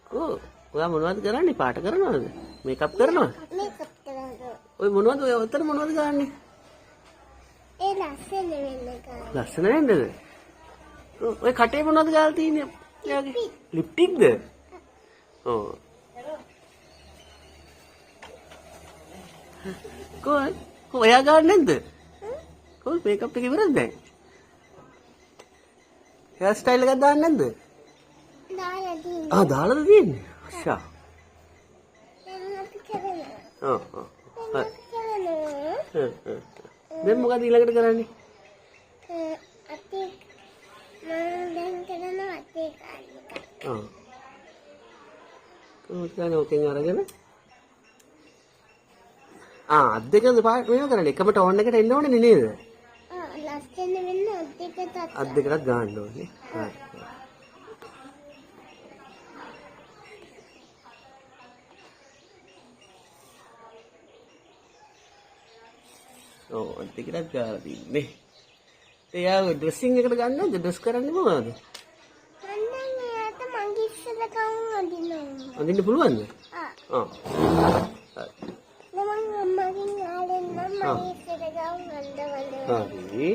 කො ඔයා මොනවද කරන්නේ? පාට කරනවද? මේකප් කරනවද? මේකප් කරනවා. ඔය මොනවද ඔය උතර මොනවද ගන්නෙ? ඒ ලස්සන වෙන්න ගන්න. ලස්සන වෙන්නද? ඔය කටේ මොනවද ගාලා තියෙන්නේ? එයාගේ ලිප්ටික්ද? ඔව්. කො ඔයා ගන්න නැද්ද? කො මේකප් එක ඉවරද දැන්? හෙයාර් ස්ටයිල් එකක් දාන්න නැද්ද? දාලා තියෙනවා. දාලාද තියෙන්නේ? අෂා. එන්නත් කරනවා. ඔව් ඔව්. කරනවා. දැන් මොකද ඊළඟට කරන්නේ? අතේ මම දැන් කරනවා අතේ කාලික. ඔව්. කොහොමද කරන්නේ ඔකෙන් අරගෙන? අත් දෙකද පාට මේව කරන්නේ? එකම ටෝන් එකට එන්න ඕනේ නේද? ලස්සන වෙන්න අත් දෙකටත් ගන්න ඕනේ. හරි. ඔව් අත් දෙකටත් ගාලා තින්නේ. එයා ඩ්‍රෙසින් එකට ගන්නවද? ඩ්‍රෙස් කරන්නේ මොනවද? මම යාට මගේ ඉස්සර කවුරු අඳිනවා. අඳින්න පුළුවන්ද? ආ. මම අම්මගෙන් ආලෙන් නම් මගේ ඉස්සර කවුරු අඳවල. හරි.